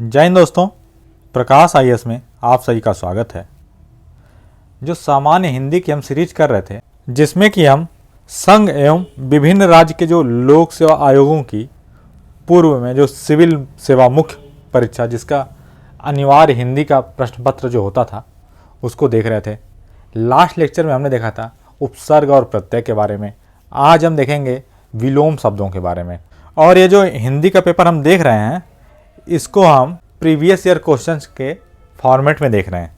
जय हिंद दोस्तों, प्रकाश आईएएस में आप सभी का स्वागत है। जो सामान्य हिंदी की हम सीरीज कर रहे थे, जिसमें कि हम संघ एवं विभिन्न राज्य के जो लोक सेवा आयोगों की पूर्व में जो सिविल सेवा मुख्य परीक्षा जिसका अनिवार्य हिंदी का प्रश्न पत्र जो होता था उसको देख रहे थे। लास्ट लेक्चर में हमने देखा था उपसर्ग और प्रत्यय के बारे में। आज हम देखेंगे विलोम शब्दों के बारे में। और ये जो हिंदी का पेपर हम देख रहे हैं इसको हम प्रीवियस ईयर क्वेश्चंस के फॉर्मेट में देख रहे हैं।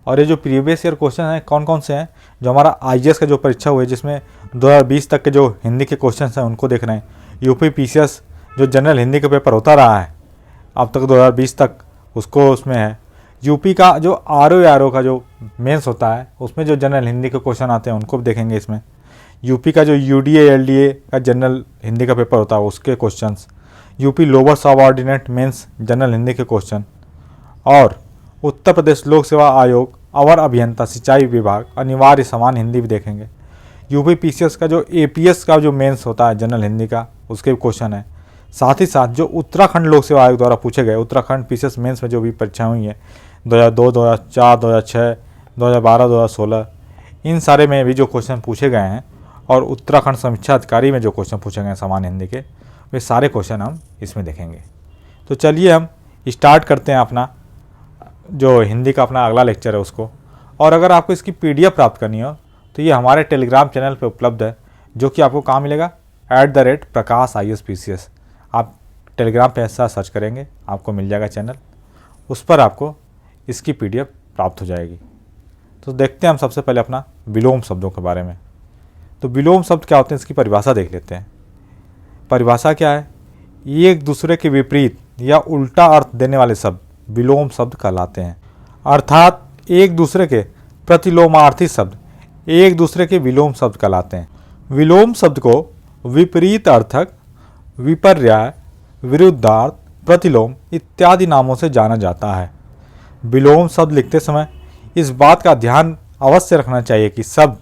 और ये जो प्रीवियस ईयर क्वेश्चन हैं कौन कौन से हैं, जो हमारा आईएएस का जो परीक्षा हुई जिसमें 2020 तक के जो हिंदी के क्वेश्चंस हैं उनको देख रहे हैं। यूपी पीसीएस जो जनरल हिंदी का पेपर होता रहा है अब तक 2020 तक, उसको उसमें है। यूपी का जो आरओ का जो मेंस होता है उसमें जो जनरल हिंदी के क्वेश्चन आते हैं उनको भी देखेंगे इसमें। यूपी का जो यूडीए एलडीए का जनरल हिंदी का पेपर होता है उसके questions, UP lower subordinate mains general Hindi के क्वेश्चन, और उत्तर प्रदेश लोक सेवा आयोग अवर अभियंता सिंचाई विभाग अनिवार्य समान हिंदी भी देखेंगे। यूपी पीसीएस का जो एपीएस का जो मेंस होता है जनरल हिंदी का उसके भी क्वेश्चन है। साथ ही साथ जो उत्तराखंड लोक सेवा आयोग द्वारा पूछे गए उत्तराखंड पीसीएस मेंस में जो भी परीक्षाएं हुई हैं 2002, 2004, 2006, 2012, 2016, इन सारे में भी जो क्वेश्चन पूछे गए हैं और उत्तराखंड समीक्षा अधिकारी में जो क्वेश्चन पूछे गए हैं सामान्य हिंदी के, वे सारे क्वेश्चन हम इसमें देखेंगे। तो चलिए हम स्टार्ट करते हैं अपना जो हिंदी का अपना अगला लेक्चर है उसको। और अगर आपको इसकी पीडीएफ प्राप्त करनी हो तो ये हमारे टेलीग्राम चैनल पे उपलब्ध है, जो कि आपको कहाँ मिलेगा, @प्रकाश IAS PCS। आप टेलीग्राम पे ऐसा सर्च करेंगे आपको मिल जाएगा चैनल, उस पर आपको इसकी पीडीएफ प्राप्त हो जाएगी। तो देखते हैं हम सबसे पहले अपना विलोम शब्दों के बारे में। तो विलोम शब्द क्या होते हैं इसकी परिभाषा देख लेते हैं। परिभाषा क्या है, ये एक दूसरे के विपरीत या उल्टा अर्थ देने वाले शब्द विलोम शब्द कहलाते हैं। अर्थात एक दूसरे के प्रतिलोमार्थी शब्द एक दूसरे के विलोम शब्द कहलाते हैं। विलोम शब्द को विपरीत अर्थक, विपर्याय, विरुद्धार्थ, प्रतिलोम इत्यादि नामों से जाना जाता है। विलोम शब्द लिखते समय इस बात का ध्यान अवश्य रखना चाहिए कि शब्द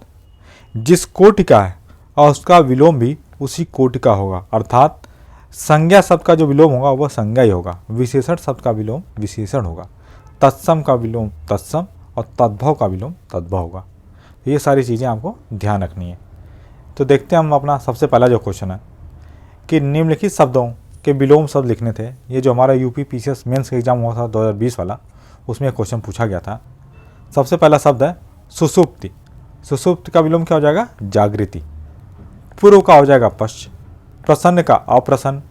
जिस कोटि का है और उसका विलोम भी उसी कोटि का होगा। अर्थात संज्ञा शब्द का जो विलोम होगा वह संज्ञा ही होगा, विशेषण शब्द का विलोम विशेषण होगा, तत्सम का विलोम तत्सम और तद्भव का विलोम तद्भव होगा। ये सारी चीज़ें आपको ध्यान रखनी है। तो देखते हैं हम अपना सबसे पहला जो क्वेश्चन है कि निम्नलिखित शब्दों के विलोम शब्द लिखने थे। ये जो हमारा यूपी पीसीएस मेंस का एग्जाम हुआ था 2020 वाला, उसमें क्वेश्चन पूछा गया था। सबसे पहला शब्द है सुषुप्ति। सुषुप्ति का विलोम क्या हो जाएगा, जागृति। पूर्व का हो जाएगा पश्च, प्रसन्न का अप्रसन्न,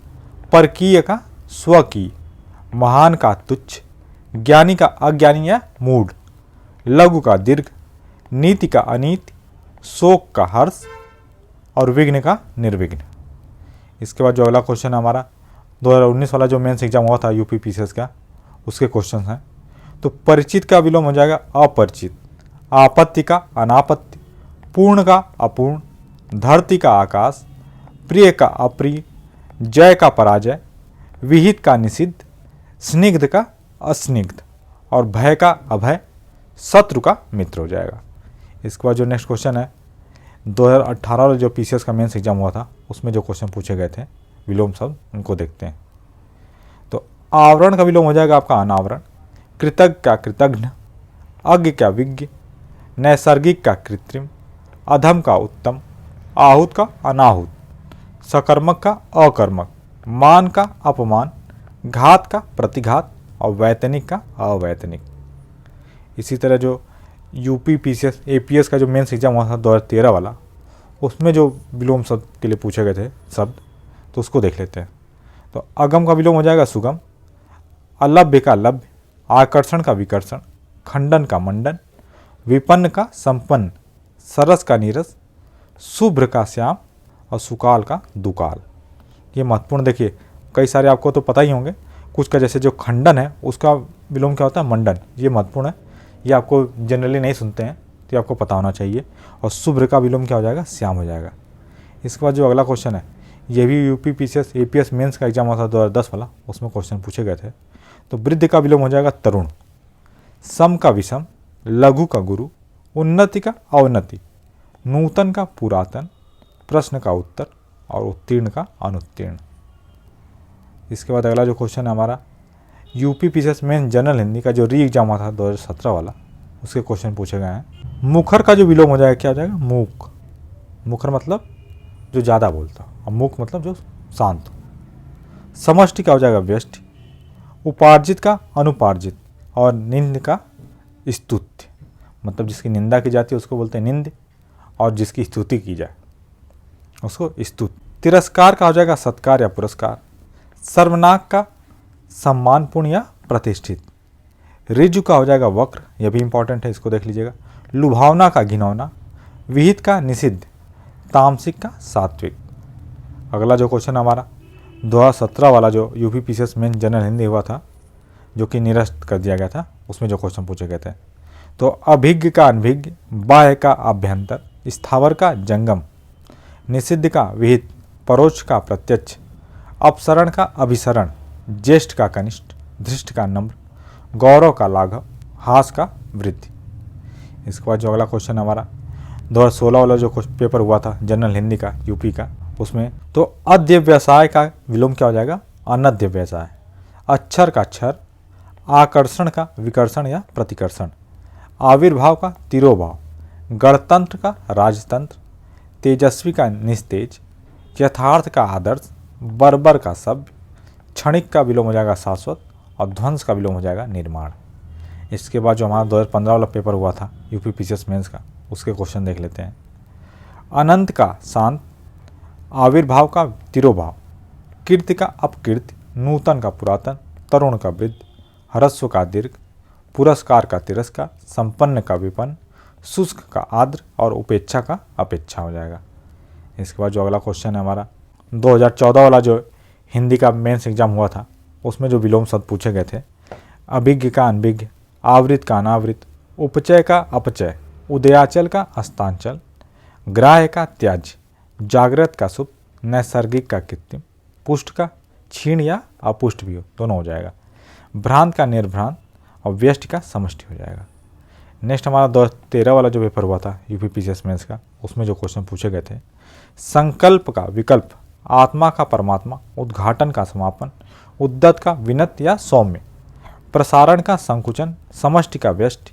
परकीय का स्वकीय, महान का तुच्छ, ज्ञानी का अज्ञानी या मूढ़, लघु का दीर्घ, नीति का अनीति, शोक का हर्ष और विघ्न का निर्विघ्न। इसके बाद जो अगला क्वेश्चन है हमारा 2019 वाला जो मेंस एग्जाम हुआ था यूपी पीसीएस का, उसके क्वेश्चन हैं। तो परिचित का विलोम हो जाएगा अपरिचित, आपत्ति का अनापत्ति, पूर्ण का अपूर्ण, धरती का आकाश, प्रिय का अप्रिय, जय का पराजय, विहित का निषिद्ध, स्निग्ध का अस्निग्ध और भय का अभय, शत्रु का मित्र हो जाएगा। इसके बाद जो नेक्स्ट क्वेश्चन है 2018 वाला जो पीसीएस का मेंस एग्जाम हुआ था उसमें जो क्वेश्चन पूछे गए थे विलोम शब्द, उनको देखते हैं। तो आवरण का विलोम हो जाएगा आपका अनावरण, कृतज्ञ का कृतघ्न, अज्ञ का विज्ञ, नैसर्गिक का कृत्रिम, अधम का उत्तम, आहूत का अनाहूत, सकर्मक का अकर्मक, मान का अपमान, घात का प्रतिघात और वैतनिक का अवैतनिक। इसी तरह जो यूपी पीसीएस एपीएस का जो मेंस एग्जाम हुआ था 2013 वाला, उसमें जो विलोम शब्द के लिए पूछे गए थे शब्द, तो उसको देख लेते हैं। तो अगम का विलोम हो जाएगा सुगम, अलभ्य का लभ्य, आकर्षण का विकर्षण, खंडन का मंडन, विपन्न का संपन्न, सरस का नीरस, शुभ्र का श्याम और सुकाल का दुकाल। ये महत्वपूर्ण देखिए, कई सारे आपको तो पता ही होंगे, कुछ का जैसे जो खंडन है उसका विलोम क्या होता है, मंडन। ये महत्वपूर्ण है, ये आपको जनरली नहीं सुनते हैं तो आपको पता होना चाहिए। और शुभ्र का विलोम क्या हो जाएगा, श्याम हो जाएगा। इसके बाद जो अगला क्वेश्चन है ये भी यूपी पीसीएस एपीएस मेंस का एग्जाम हुआ था 2010 वाला, उसमें क्वेश्चन पूछे गए थे। तो वृद्ध का विलोम हो जाएगा तरुण, सम का विषम, लघु का गुरु, उन्नति का अवनति, नूतन का पुरातन, प्रश्न का उत्तर और उत्तीर्ण का अनुत्तीर्ण। इसके बाद अगला जो क्वेश्चन है हमारा UP PCS main general Hindi का जो री एग्जाम हुआ था 2017 वाला, उसके क्वेश्चन पूछे गए हैं। मुखर का जो विलोम हो जाएगा क्या हो जाएगा? मूक। मुखर मतलब जो ज़्यादा बोलता, और मूक मतलब जो शांत हो। समष्टि का हो जाएगा व्यष्टि। उपार्जित का अनुपार्जित, और निंद का स्तुत्य, मतलब जिसकी निंदा की जाती है उसको बोलते हैं निंद, और जिसकी स्तुति की जाए उसको स्तुति। तिरस्कार का हो जाएगा सत्कार या पुरस्कार। सर्वनाक का सम्मानपूर्ण या प्रतिष्ठित। ऋजु का हो जाएगा वक्र, यह भी इंपॉर्टेंट है, इसको देख लीजिएगा। लुभावना का घिनौना। विहित का निषिद्ध। तामसिक का सात्विक। अगला जो क्वेश्चन हमारा 2017 वाला जो UP PCS main general Hindi हुआ था, जो कि निरस्त कर दिया गया था, उसमें जो क्वेश्चन पूछे गए थे, तो अभिज्ञ का अनभिज्ञ, बाह्य का आभ्यंतर, स्थावर का जंगम, निषिद्ध का विहित, परोक्ष का प्रत्यक्ष, अपसरण का अभिसरण, ज्येष्ठ का कनिष्ठ, धृष्ट का नम्र, गौरव का लाघव, हास का वृद्धि। इसके बाद जो अगला क्वेश्चन हमारा 2016 वाला जो पेपर हुआ था जनरल हिंदी का यूपी का, उसमें तो अध्यवसाय का विलोम क्या हो जाएगा? अनध्यवसाय। अक्षर का क्षर, आकर्षण का विकर्षण या प्रतिकर्षण, आविर्भाव का तिरोभाव, गणतंत्र का राजतंत्र, तेजस्वी का निस्तेज, यथार्थ का आदर्श, बर्बर का सभ्य, क्षणिक का विलोम हो जाएगा शाश्वत, और ध्वंस का विलोम हो जाएगा निर्माण। इसके बाद जो हमारा 2015 वाला पेपर हुआ था यूपी पीसीएस मेंस का, उसके क्वेश्चन देख लेते हैं। अनंत का शांत, आविर्भाव का तिरोभाव, कीर्ति का अपकीर्ति, नूतन का पुरातन, तरुण का वृद्ध, ह्रस्व का दीर्घ, पुरस्कार का तिरस्कार, संपन्न का विपन्न, शुष्क का आर्द्र, और उपेक्षा का अपेक्षा हो जाएगा। इसके बाद जो अगला क्वेश्चन है हमारा 2014 वाला जो हिंदी का मेंस एग्जाम हुआ था, उसमें जो विलोम शब्द पूछे गए थे, अभिज्ञ का अनभिज्ञ, आवृत का अनावृत, उपचय का अपचय, उदयाचल का अस्तांचल, ग्राह्य का त्याज्य, जागृत का सुप्त, नैसर्गिक का कृत्रिम, पुष्ट का क्षीण या अपुष्ट भी हो, दोनों हो जाएगा, भ्रांत का निर्भ्रांत, और व्यष्टि का समष्टि हो जाएगा। नेक्स्ट हमारा 2013 वाला जो पेपर हुआ था यूपी पीसीएस मेंस का, उसमें जो क्वेश्चन पूछे गए थे, संकल्प का विकल्प, आत्मा का परमात्मा, उद्घाटन का समापन, उद्दत का विनत या सौम्य, प्रसारण का संकुचन, समष्टि का व्यष्टि,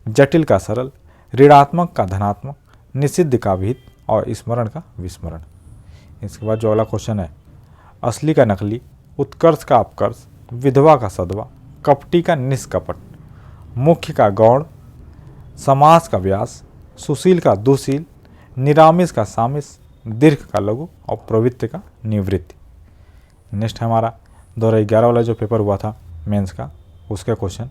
जटिल का सरल, ऋणात्मक का धनात्मक, निषिद्ध का विहित, और स्मरण का विस्मरण। इसके बाद जो अगला क्वेश्चन है, असली का नकली, उत्कर्ष का अपकर्ष, विधवा का सधवा, कपटी का निष्कपट, मुख्य का गौण, समास का व्यास, सुशील का दुशील, निरामिष का सामिस, दीर्घ का लघु, और प्रवृत्ति का निवृत्ति। नेक्स्ट हमारा 2011 वाला जो पेपर हुआ था मेंस का, उसके क्वेश्चन,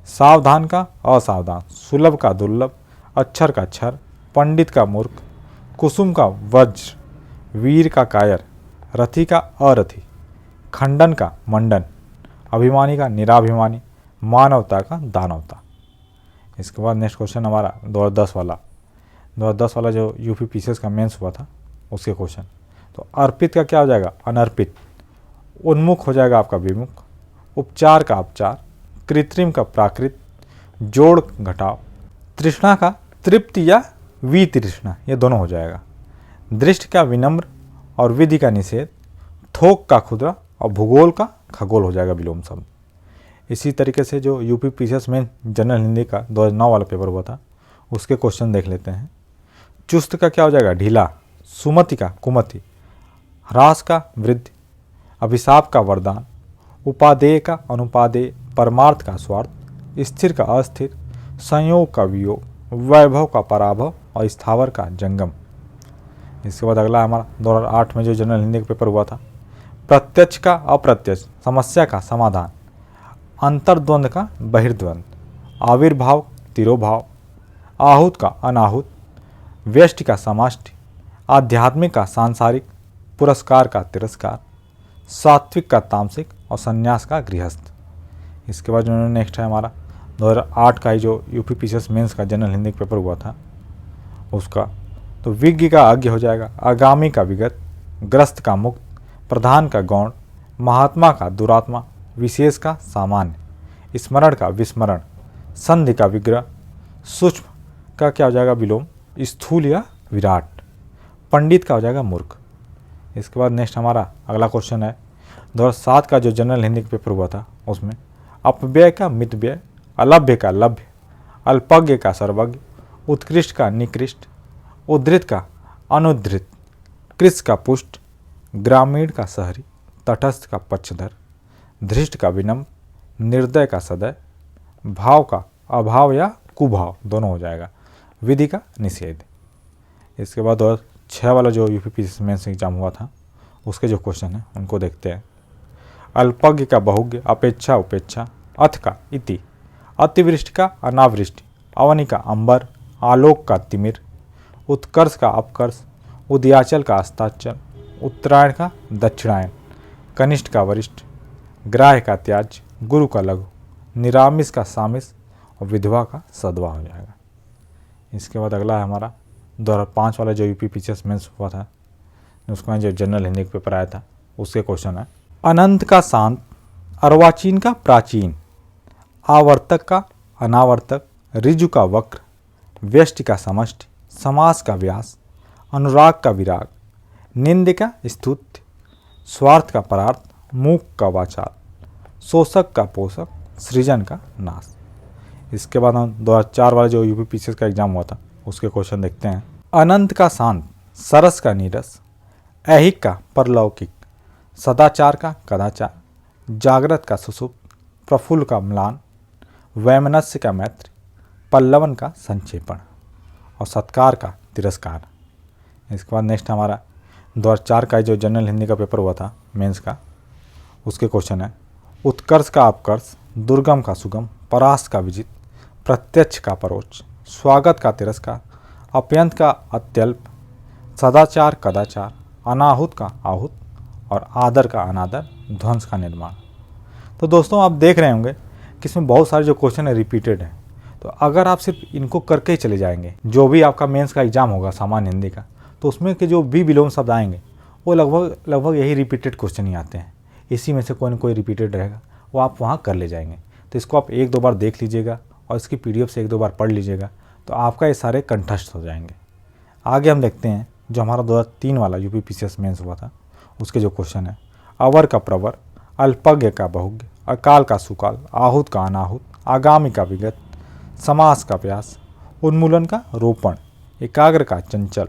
सावधान का असावधान, सुलभ का दुर्लभ, अक्षर का क्षर, पंडित का मूर्ख, कुसुम का वज्र, वीर का कायर, रथी का अरथी, खंडन का मंडन, अभिमानी का निराभिमानी, मानवता का दानवता। इसके बाद नेक्स्ट क्वेश्चन हमारा 2010 वाला जो यूपी पीसीएस का मेंस हुआ था, उसके क्वेश्चन, तो अर्पित का क्या हो जाएगा? अनर्पित, उन्मुख हो जाएगा आपका विमुख, उपचार का अपचार, कृत्रिम का प्राकृत, जोड़ घटाव, तृष्णा का तृप्ति या वितृष्णा, ये दोनों हो जाएगा, दृष्ट का विनम्र, और विधि का निषेध, थोक का खुदरा, और भूगोल का खगोल हो जाएगा विलोम शब्द। इसी तरीके से जो यूपी पीसीएस में जनरल हिंदी का 2009 वाला पेपर हुआ था, उसके क्वेश्चन देख लेते हैं। चुस्त का क्या हो जाएगा? ढीला, सुमति का कुमति, ह्रास का वृद्धि, अभिशाप का वरदान, उपादेय का अनुपादेय, परमार्थ का स्वार्थ, स्थिर का अस्थिर, संयोग का वियोग, वैभव का पराभव, और स्थावर का जंगम। इसके बाद अगला हमारा 2008 में जो जनरल हिंदी का पेपर हुआ था, प्रत्यक्ष का अप्रत्यक्ष, समस्या का समाधान, अंतर्द्वंद का बहिर्द्वंद, आविर्भाव तिरोभाव, आहूत का अनाहूत, व्यष्टि का समाष्टि, आध्यात्मिक का सांसारिक, पुरस्कार का तिरस्कार, सात्विक का तामसिक, और संन्यास का गृहस्थ। इसके बाद जो नेक्स्ट है हमारा 2008 का ही जो यूपी पीसीएस मेंस का जनरल हिंदी का पेपर हुआ था उसका, तो विज्ञ का अज्ञ हो जाएगा, आगामी का विगत, ग्रस्त का मुक्त, प्रधान का गौण, महात्मा का दुरात्मा, विशेष का सामान्य, स्मरण का विस्मरण, संधि का विग्रह, सूक्ष्म का क्या हो जाएगा विलोम, स्थूल या विराट, पंडित का हो जाएगा मूर्ख। इसके बाद नेक्स्ट हमारा अगला क्वेश्चन है 2007 का जो जनरल हिंदी का पेपर हुआ था उसमें, अपव्यय का मितव्यय, अलभ्य का लभ्य, अल्पज्ञ का सर्वज्ञ, उत्कृष्ट का निकृष्ट, उद्धृत का अनुद्धृत, कृष का पुष्ट, ग्रामीण का शहरी, तटस्थ का पक्षधर, धृष्ट का विनम्र, निर्दय का सदय, भाव का अभाव या कुभाव दोनों हो जाएगा, विधि का निषेध। इसके बाद 2006 वाला जो यूपीपीएससी मेंस एग्जाम हुआ था उसके जो क्वेश्चन हैं उनको देखते हैं। अल्पज्ञ का बहुज्ञ, अपेक्षा उपेक्षा, अथ का इति, अतिवृष्टि का अनावृष्टि, अवनि का अंबर, आलोक का तिमिर, उत्कर्ष का अपकर्ष, उदयाचल का अस्ताचल, उत्तरायण का दक्षिणायन, कनिष्ठ का वरिष्ठ, ग्राह्य का त्याज्य, गुरु का लघु, निरामिष का सामिस और विधवा का सदवा हो जाएगा। इसके बाद अगला है हमारा 2005 वाला जो यूपीपीएससी मेंस हुआ था, उसका जो जनरल हिंदी का पेपर आया था उसके क्वेश्चन है। अनंत का शांत, अर्वाचीन का प्राचीन, आवर्तक का अनावर्तक, ऋजु का वक्र, व्यष्टि का समष्टि, समास का व्यास, अनुराग का विराग, निंद का स्तुत्य, स्वार्थ का परार्थ, मूक का वाचाल, शोषक का पोषक, सृजन का नाश। इसके बाद हम 2004 वाला जो यूपीपीएससी का एग्जाम हुआ था उसके क्वेश्चन देखते हैं। अनंत का शांत, सरस का नीरस, ऐहिक का परलौकिक, सदाचार का कदाचार, जागृत का सुसुप्त, प्रफुल्ल का म्लान, वैमनस्य का मैत्री, पल्लवन का संक्षेपण और सत्कार का तिरस्कार। इसके बाद नेक्स्ट हमारा 2004 का जो जनरल हिंदी का पेपर हुआ था मेंस का उसके क्वेश्चन है। उत्कर्ष का अपकर्ष, दुर्गम का सुगम, परास्त का विजित, प्रत्यक्ष का परोक्ष, स्वागत का तिरस्कार, अत्यंत का अत्यल्प, सदाचार कदाचार, अनाहुत का आहुत और आदर का अनादर, ध्वंस का निर्माण। तो दोस्तों आप देख रहे होंगे कि इसमें बहुत सारे जो क्वेश्चन है रिपीटेड हैं। तो अगर आप सिर्फ इनको करके ही चले जाएंगे, जो भी आपका मेंस का एग्जाम होगा सामान्य हिंदी का, तो उसमें के जो भी विलोम शब्द आएंगे वो लगभग यही रिपीटेड क्वेश्चन ही आते हैं। इसी में से कोई ना कोई रिपीटेड रहेगा, वो आप वहाँ कर ले जाएंगे। तो इसको आप एक दो बार देख लीजिएगा और इसकी PDF से एक दो बार पढ़ लीजिएगा, तो आपका ये सारे कंठस्थ हो जाएंगे। आगे हम देखते हैं जो हमारा 2003 वाला यूपीपीएससी मेंस हुआ था उसके जो क्वेश्चन है। अवर का प्रवर, अल्पज्ञ का बहुज्ञ, अकाल का सुकाल, आहूत का अनाहूत, आगामी का विगत, समास का व्यास, उन्मूलन का रोपण, एकाग्र का चंचल,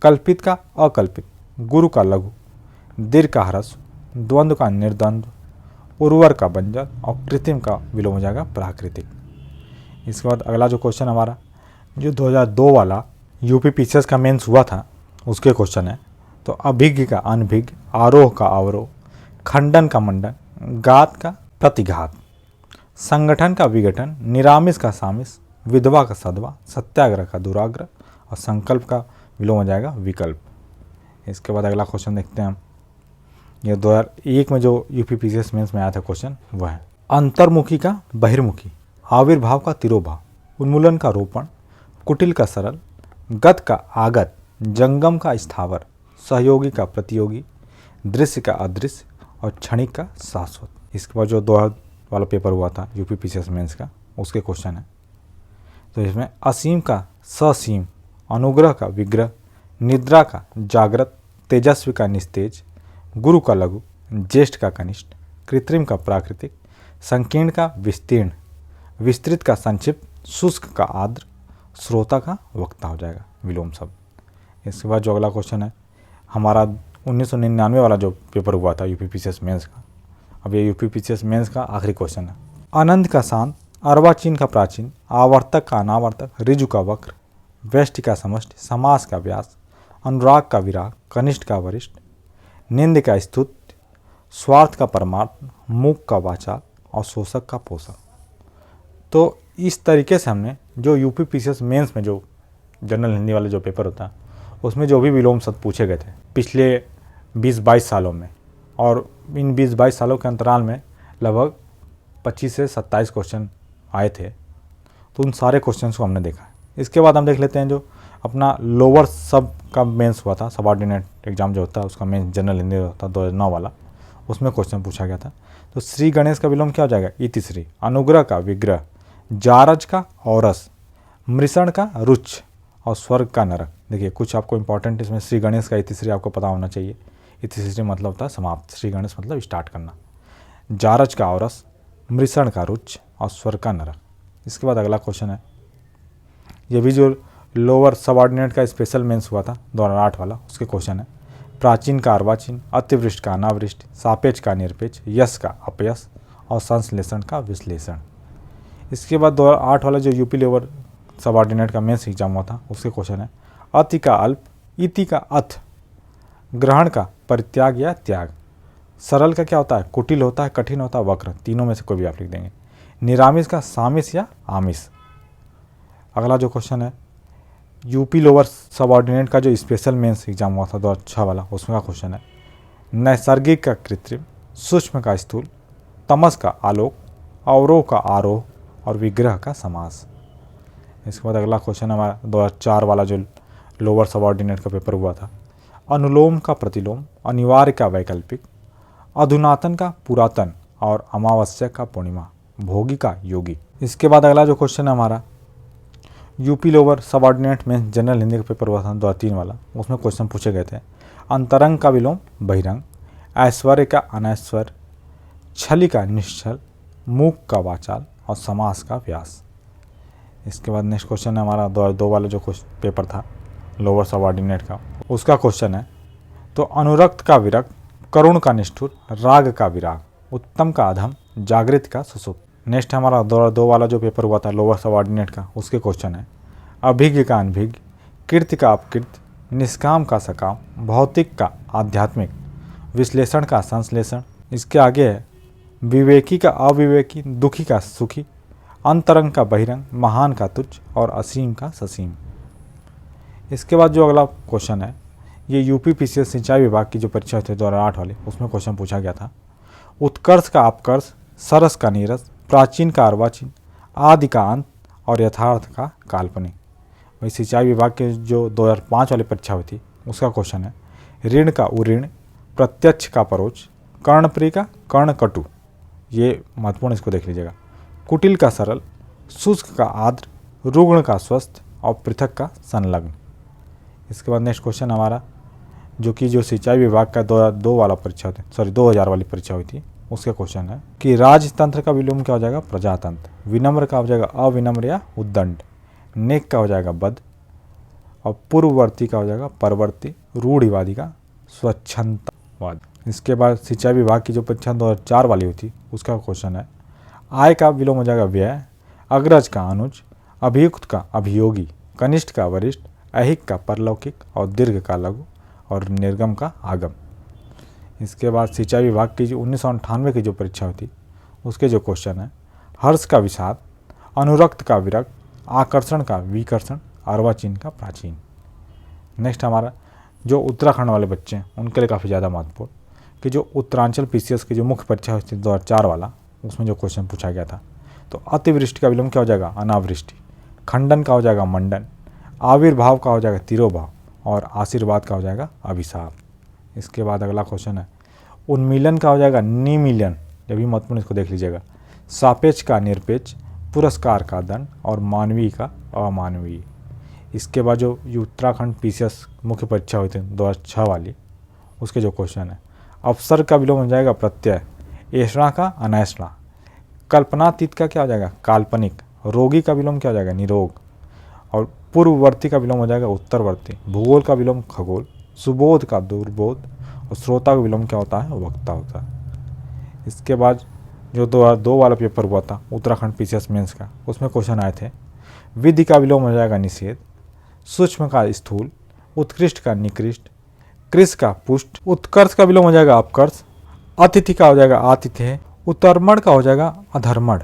कल्पित का अकल्पित, गुरु का लघु, दीर्घ का ह्रस्व, द्वंद्व का निर्द्वंद्व, उर्वर का बंजर और कृत्रिम का विलोम हो जाएगा प्राकृतिक। इसके बाद अगला जो क्वेश्चन हमारा जो 2002 वाला यूपीपीएससी का मेंस हुआ था उसके क्वेश्चन है। तो अभिज्ञ का अनभिज्ञ, आरोह का अवरोह, खंडन का मंडन, घात का प्रतिघात, संगठन का विघटन, निरामिष का सामिस, विधवा का सधवा, सत्याग्रह का दुराग्रह और संकल्प का विलोम हो जाएगा विकल्प। इसके बाद अगला क्वेश्चन देखते हैं हम। ये 2001 में जो यूपीपीएससी मेंस में आया था क्वेश्चन वह है। अंतर्मुखी का बहिर्मुखी, आविर्भाव का तिरोभाव, उन्मूलन का रोपण, कुटिल का सरल, गत का आगत, जंगम का स्थावर, सहयोगी का प्रतियोगी, दृश्य का अदृश्य और क्षणिक का शाश्वत। इसके बाद जो 2 वाला पेपर हुआ था यूपीपीएससी मेंस का उसके क्वेश्चन है। तो इसमें असीम का ससीम, अनुग्रह का विग्रह, निद्रा का जागृत, तेजस्वी का निस्तेज, गुरु का लघु, ज्येष्ठ का कनिष्ठ, कृत्रिम का प्राकृतिक, संकीर्ण का विस्तीर्ण, विस्तृत का संक्षिप्त, शुष्क का आर्द्र, श्रोता का वक्ता हो जाएगा विलोम शब्द। इसके बाद जो अगला क्वेश्चन है हमारा 1999 वाला जो पेपर हुआ था यूपीपीएससी मेंस का। अब ये यूपीपीएससी मेंस का आखिरी क्वेश्चन है। अनंत का शांत, अर्वाचीन का प्राचीन, आवर्तक का अनावर्तक, ऋजु का वक्र, व्यष्टि का समष्टि, समास का व्यास, अनुराग का विराग, कनिष्ठ का वरिष्ठ, निंद का स्तुत्य, स्वार्थ का परमार्थ, मूक का वाचाल और शोषक का पोषक। तो इस तरीके से हमने जो यूपीपीएससी मेंस में जो जनरल हिंदी वाले जो पेपर होता है उसमें जो भी विलोम शब्द पूछे गए थे पिछले 20-22 सालों में, और इन 20-22 सालों के अंतराल में लगभग 25 से 27 क्वेश्चन आए थे। तो उन सारे क्वेश्चंस को हमने देखा है। इसके बाद हम देख लेते हैं जो अपना लोअर सब का मेंस हुआ था, सबऑर्डिनेट एग्जाम जो होता है उसका मेंस जनरल हिंदी होता है 2009 वाला, उसमें क्वेश्चन पूछा गया था। तो श्री गणेश का विलोम क्या हो जाएगा? इति श्री, अनुग्रह का विग्रह, जारज का औरस, मृषण का रुच और स्वर्ग का नरक। देखिए कुछ आपको इंपॉर्टेंट इसमें श्री गणेश का इति श्री आपको पता होना चाहिए। इति श्री मतलब होता है समाप्त, श्री गणेश मतलब स्टार्ट करना। जारज का औरस, मृषण का रुच और स्वर का नरक। इसके बाद अगला क्वेश्चन है, ये भी जो लोअर सबऑर्डिनेट का स्पेशल मेंस हुआ था 2008 वाला, उसके क्वेश्चन है। प्राचीन का अर्वाचीन, अतिवृष्ट का अनावृष्ट, सापेक्ष का निरपेक्ष, यश का अपयश और संश्लेषण का विश्लेषण। इसके बाद 2008 वाला जो यूपी लोअर सबऑर्डिनेट का मेंस एग्जाम हुआ था, उसके क्वेश्चन है। अति का अल्प, इति का अथ, ग्रहण का परित्याग या त्याग। सरल का क्या होता है, कुटिल होता है, कठिन होता है, वक्र, तीनों में से कोई भी आप लिख देंगे। निरामिष का सामिस या आमिष। अगला जो क्वेश्चन है, यूपी लोअर सबऑर्डिनेट का जो स्पेशल मेंस एग्जाम हुआ था 2006 वाला, उसमें का क्वेश्चन है। नैसर्गिक का कृत्रिम, सूक्ष्म का स्थूल, तमस का आलोक, अवरोह का आरोह और विग्रह का समास। इसके बाद अगला क्वेश्चन हमारा 2004 वाला जो लोअर सबऑर्डिनेट का पेपर हुआ था। अनुलोम का प्रतिलोम, अनिवार्य का वैकल्पिक, अधुनातन का पुरातन और अमावस्या का पूर्णिमा, भोगी का योगी। इसके बाद अगला जो क्वेश्चन है हमारा, यूपी लोअर सबऑर्डिनेट में जनरल हिंदी का पेपर हुआ था 2003 वाला, उसमें क्वेश्चन पूछे गए थे। अंतरंग का विलोम बहिरंग, ऐश्वर्य का अनैश्वर्य, छली का निश्चल, मूक का वाचाल और समास का व्यास। इसके बाद नेक्स्ट क्वेश्चन है हमारा 2002 वाला जो पेपर था लोअर सबऑर्डिनेट का, उसका क्वेश्चन है। तो अनुरक्त का विरक्त, करुण का निष्ठुर, राग का विराग, उत्तम का अधम, जागृत का सुसुप्त। नेक्स्ट हमारा 2002 वाला जो पेपर हुआ था लोअर सबऑर्डिनेट का, उसके क्वेश्चन है। अभिज्ञ का अनभिज्ञ, कीर्ति का अपकीर्ति, निष्काम का सकाम, भौतिक का आध्यात्मिक, विश्लेषण का संश्लेषण। इसके आगे है विवेकी का अविवेकी, दुखी का सुखी, अंतरंग का बहिरंग, महान का तुच्छ और असीम का ससीम। इसके बाद जो अगला क्वेश्चन है, ये यूपी पीसीएस सिंचाई विभाग की जो परीक्षा हुई थी 2008 वाली, उसमें क्वेश्चन पूछा गया था। उत्कर्ष का अपकर्ष, सरस का नीरस, प्राचीन का अर्वाचीन, आदि का अंत और यथार्थ का काल्पनिक। वही सिंचाई विभाग के जो 2005 वाली परीक्षा हुई थी, उसका क्वेश्चन है। ऋण का उऋण, प्रत्यक्ष का परोक्ष, कर्णप्रिय का कर्णकटु, ये महत्वपूर्ण, इसको देख लीजिएगा। कुटिल का सरल, शुष्क का आर्द्र, रुग्ण का स्वस्थ और पृथक का संलग्न। इसके बाद नेक्स्ट क्वेश्चन हमारा, जो कि जो सिंचाई विभाग का 2002 वाला परीक्षा थी, 2000 वाली परीक्षा हुई थी, उसका क्वेश्चन है कि राजतंत्र का विलोम क्या हो जाएगा, प्रजातंत्र। विनम्र का हो जाएगा अविनम्र या उद्दंड। नेक का हो जाएगा बद और पूर्ववर्ती का हो जाएगा परवर्ती। रूढ़िवादी का स्वच्छंदवाद। इसके बाद सिंचाई विभाग की जो परीक्षा 2004 वाली हुई थी, उसका क्वेश्चन है। आय का विलोम हो जाएगा व्यय, अग्रज का अनुज, अभियुक्त का अभियोगी, कनिष्ठ का वरिष्ठ, ऐहिक का परलौकिक और दीर्घ का लघु और निर्गम का आगम। इसके बाद सिंचाई विभाग की जो 1998 की जो परीक्षा हुई थी, उसके जो क्वेश्चन है। हर्ष का विषाद, अनुरक्त का विरक्त, आकर्षण का विकर्षण, अर्वाचीन का प्राचीन। नेक्स्ट हमारा जो उत्तराखंड वाले बच्चे हैं उनके लिए काफ़ी ज़्यादा महत्वपूर्ण कि जो उत्तरांचल पीसीएस की जो मुख्य परीक्षा हुई थी 2004 वाला, उसमें जो क्वेश्चन पूछा गया था। तो अतिवृष्टि का विलोम क्या हो जाएगा, अनावृष्टि। खंडन का हो जाएगा मंडन, आविर्भाव का हो जाएगा तिरोभाव और आशीर्वाद का हो जाएगा अभिशाप। इसके बाद अगला क्वेश्चन है। उन्मीलन का हो जाएगा निमीलन, ये भी महत्वपूर्ण, इसको देख लीजिएगा। सापेक्ष का निरपेक्ष, पुरस्कार का दंड और मानवीय का अमानवीय। इसके बाद जो उत्तराखंड पीसीएस मुख्य परीक्षा हुई थी 2006 वाली, उसके जो क्वेश्चन है। अवसर का विलोम हो जाएगा प्रत्यय, ऐषणा का अनैषणा, कल्पनातीत का क्या हो जाएगा काल्पनिक, रोगी का विलोम क्या हो जाएगा निरोग और पूर्ववर्ती का विलोम हो जाएगा उत्तरवर्ती। भूगोल का विलोम खगोल, सुबोध का दुर्बोध और श्रोता का विलोम क्या होता है वक्ता होता है। इसके बाद जो 2002 वाला पेपर हुआ था उत्तराखंड पीसीएस मेंस का, उसमें क्वेश्चन आए थे। विधि का विलोम हो जाएगा निषेध, सूक्ष्म का स्थूल, उत्कृष्ट का निकृष्ट, कृष का पुष्ट, उत्कर्ष का विलोम हो जाएगा अपकर्ष, अतिथि का हो जाएगा आतिथ्य, उत्तरमण का हो जाएगा अधर्मण,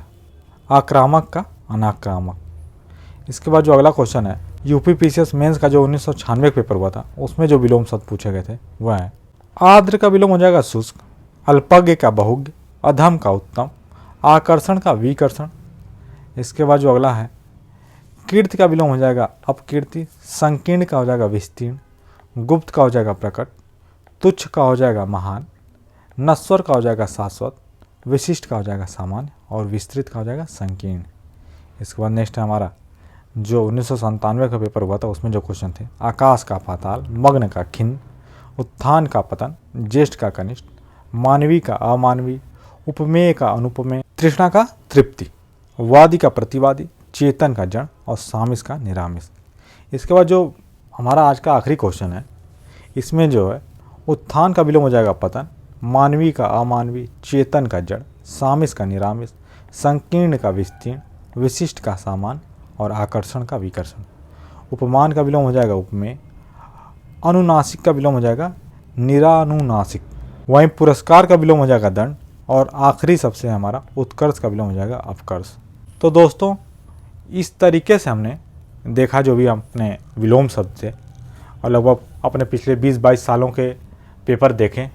आक्रामक का अनाक्रामक। इसके बाद जो अगला क्वेश्चन है, यूपी पीसीएस मेंस का जो 1996 पेपर हुआ था, उसमें जो विलोम शब्द पूछे गए थे वह है। आर्द्र का विलोम हो जाएगा शुष्क, अल्पज्ञ का बहुज्ञ, अधम का उत्तम, आकर्षण का विकर्षण। इसके बाद जो अगला है, कीर्ति का विलोम हो जाएगा अपकीर्ति, संकीर्ण का हो जाएगा विस्तीर्ण, गुप्त का हो जाएगा प्रकट, तुच्छ का हो जाएगा महान, नश्वर का हो जाएगा शाश्वत, विशिष्ट का हो जाएगा सामान्य और विस्तृत का हो जाएगा संकीर्ण। इसके बाद नेक्स्ट है हमारा जो 1997 का पेपर हुआ था, उसमें जो क्वेश्चन थे। आकाश का पाताल, मग्न का खिन्न, उत्थान का पतन, ज्येष्ठ का कनिष्ठ, मानवीय का अमानवीय, उपमेय का अनुपमेय, तृष्णा का तृप्ति, वादी का प्रतिवादी, चेतन का जड़ और सामिस का निरामिस। इसके बाद जो हमारा आज का आखिरी क्वेश्चन है, इसमें जो है उत्थान का विलोम हो जाएगा पतन, मानवीय का अमानवीय, चेतन का जड़, सामिस का निरामिस, संकीर्ण का विस्तीर्ण, विशिष्ट का सामान और आकर्षण का विकर्षण। उपमान का विलोम हो जाएगा उपमेय, अनुनासिक का विलोम हो जाएगा निरानुनासिक, वहीं पुरस्कार का विलोम हो जाएगा दंड और आखिरी सबसे हमारा उत्कर्ष का विलोम हो जाएगा अपकर्ष। तो दोस्तों इस तरीके से हमने देखा जो भी अपने विलोम शब्द थे और लगभग अपने पिछले 20-22 सालों के पेपर देखें,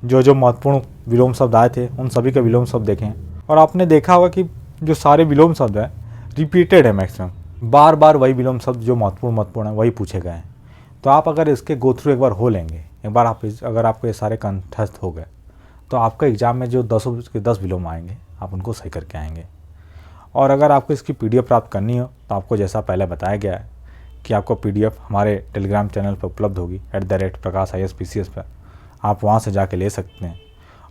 जो जो महत्वपूर्ण विलोम शब्द आए थे उन सभी के विलोम शब्द देखें और आपने देखा होगा कि जो सारे विलोम शब्द हैं रिपीटेड है, मैक्सिमम बार बार वही विलोम शब्द जो महत्वपूर्ण है वही पूछे गए हैं। तो आप अगर इसके गो थ्रू एक बार हो लेंगे, एक बार अगर आपको ये सारे कंठस्थ हो गए तो आपका एग्ज़ाम में जो 10 के 10 विलोम आएंगे आप उनको सही करके आएंगे। और अगर आपको इसकी PDF प्राप्त करनी हो तो आपको जैसा पहले बताया गया है कि आपको PDF हमारे टेलीग्राम चैनल पर उपलब्ध होगी @प्रकाश IAS PCS पर, आप वहाँ से जाके ले सकते हैं।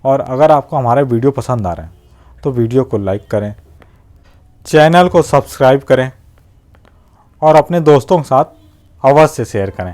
और अगर आपको हमारे वीडियो पसंद आ रहे हैं तो वीडियो को लाइक करें, चैनल को सब्सक्राइब करें और अपने दोस्तों के साथ अवश्य शेयर करें।